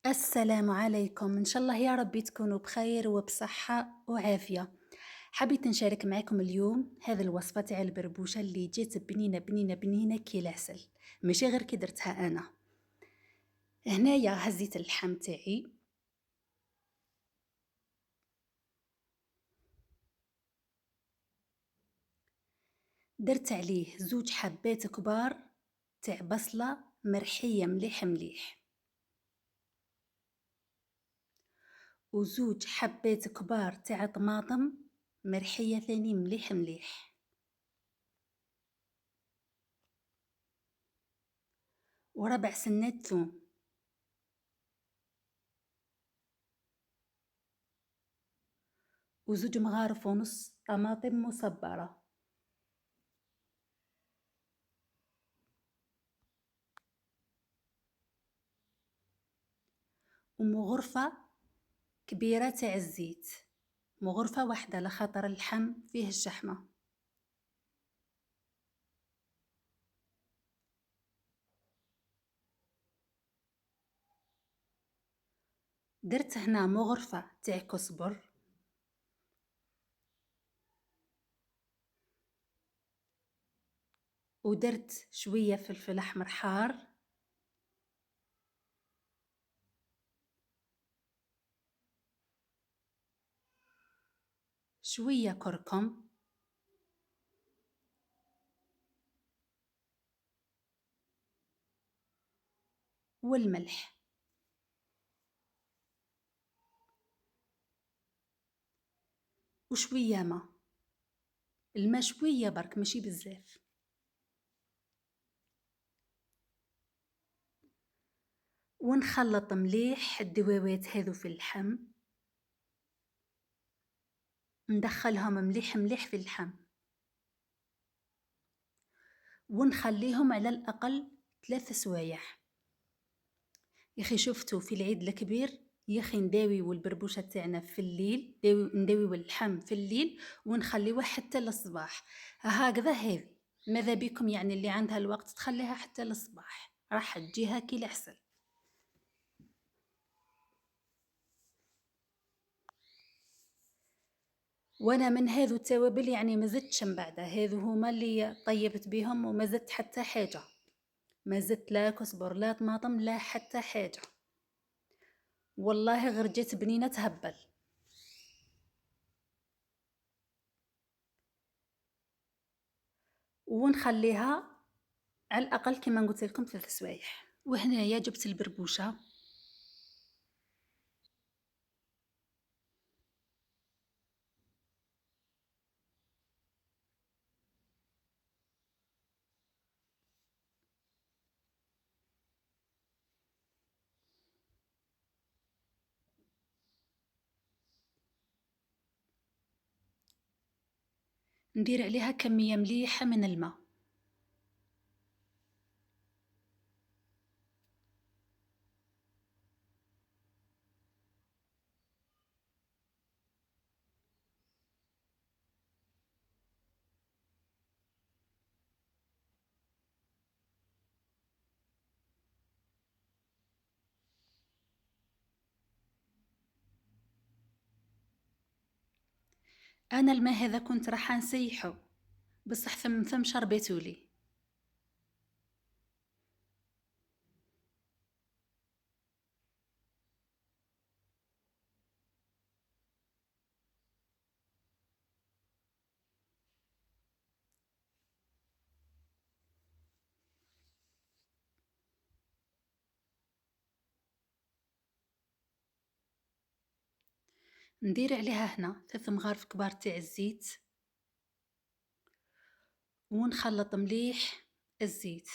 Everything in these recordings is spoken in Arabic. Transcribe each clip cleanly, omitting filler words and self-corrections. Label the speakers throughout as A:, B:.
A: السلام عليكم، إن شاء الله يا ربي تكونوا بخير وبصحة وعافية. حبيت نشارك معكم اليوم هذه الوصفة تاع البربوشة اللي جات بنينة بنينة بنينة كي العسل، ماشي غير كي درتها أنا. هنايا هزيت اللحم تاعي، درت عليه 2 حبات كبار تاع بصلة مرحية مليح مليح، و2 حبات كبار تاع طماطم مرحية ثاني مليح مليح، وربع سنات ثوم. و2 مغارف ونص طماطم مصبرة. ومغرفة كبيرة تاع الزيت، مغرفة واحدة لخاطر اللحم فيه الشحمة. درت هنا مغرفة تاع كزبر، ودرت شوية فلفل أحمر حار، شوية كركم، والملح، وشوية ما. الماء شوية برك ماشي بزاف. ونخلط مليح الدواوات هذو في اللحم، ندخلهم مليح مليح في اللحم، ونخليهم على الأقل 3 سوايع. ياخي شفتو في العيد الكبير ياخي نداويو البربوشة تاعنا في الليل، نداويو اللحم في الليل ونخليوه حتى للصباح. هكذا هذه ماذا بكم يعني اللي عندها الوقت تخليها حتى للصباح راح تجيها كي العسل. وانا من هذو التوابل يعني ما زدتش من بعد، هذو هما اللي طيبت بهم وما زدت حتى حاجة، ما زدت لا كزبر لا طماطم لا حتى حاجة، والله غير جات بنينة تهبل. ونخليها على الأقل كما قلت لكم 3 سوايع. وهنايا جبت البربوشة، ندير عليها كمية مليحة من الماء. أنا الماء هذا كنت راح نسيحه، بصح ثم شربيتولي. ندير عليها هنا 3 مغارف كبار تاع الزيت، ونخلط مليح الزيت.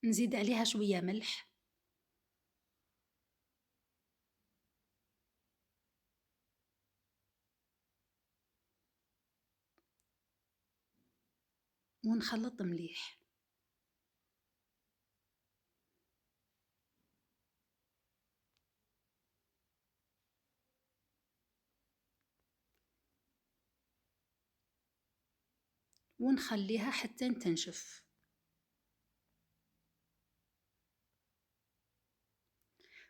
A: نزيد عليها شوية ملح، ونخلط مليح. ونخليها حتى تنشف.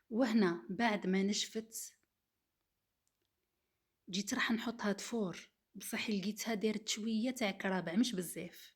A: وهنا بعد ما نشفت جيت راح نحطها تفور، بصح لقيتها دارت شويه تاع كرابع مش بزاف.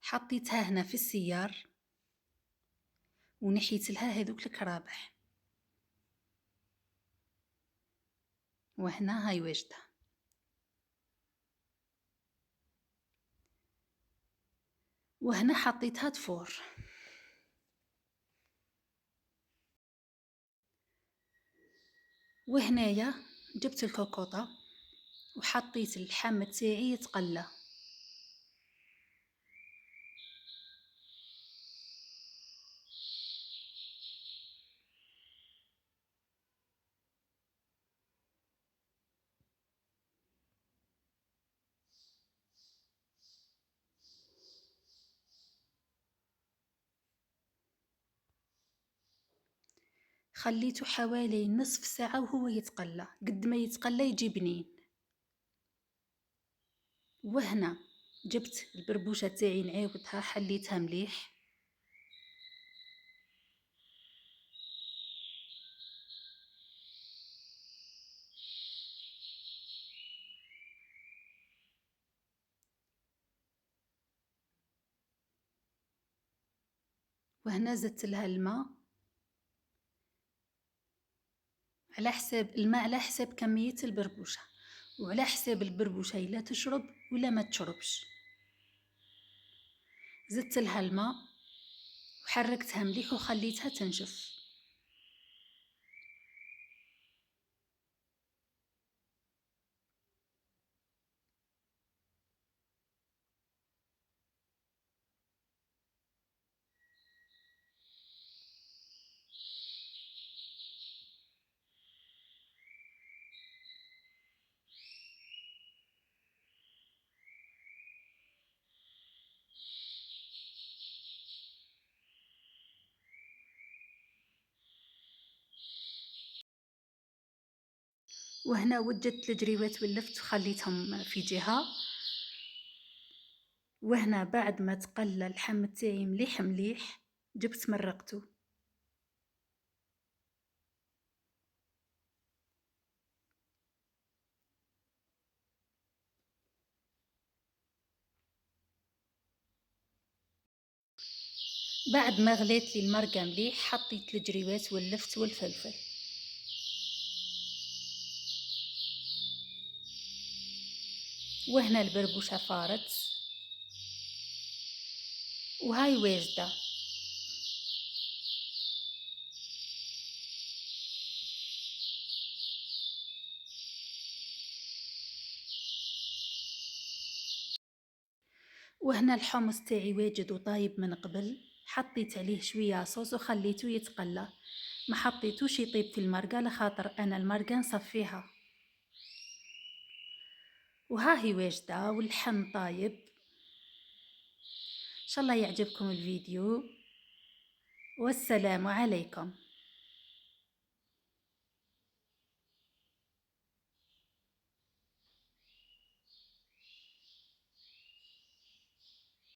A: حطيتها هنا في السيار ونحيت لها هذوك الكرابح. وهنا هاي واجده. وهنا حطيتها تفور. وهنايا جبت الكوكوطه وحطيت اللحم تاعي يتقلى. خليته حوالي نصف ساعة وهو يتقلى، قد ما يتقلى يجي بنين. وهنا جبت البربوشة تاعي نعاودها حليتها مليح. وهنا زدت لها الماء على حساب الماء، على حساب كمية البربوشة، وعلى حساب البربوشة لا تشرب ولا ما تشربش. زدت لها الماء وحركتها مليح وخليتها تنشف. وهنا وجدت الجريوات ولفت وخليتهم في جهة. وهنا بعد ما تقلى اللحم تاعي مليح مليح جبت مرقته. بعد ما غليت لي المرقة مليح حطيت الجريوات واللفت والفلفل. وهنا البربوشة فارت وهاي واجدة. وهنا الحمص تاعي واجد وطايب من قبل، حطيت عليه شوية صوص وخليته يتقلى، ما حطيتوش يطيب في المرقة لخاطر انا المرقة نصفيها. وها هي واجدة واللحم طايب. ان شاء الله يعجبكم الفيديو والسلام عليكم.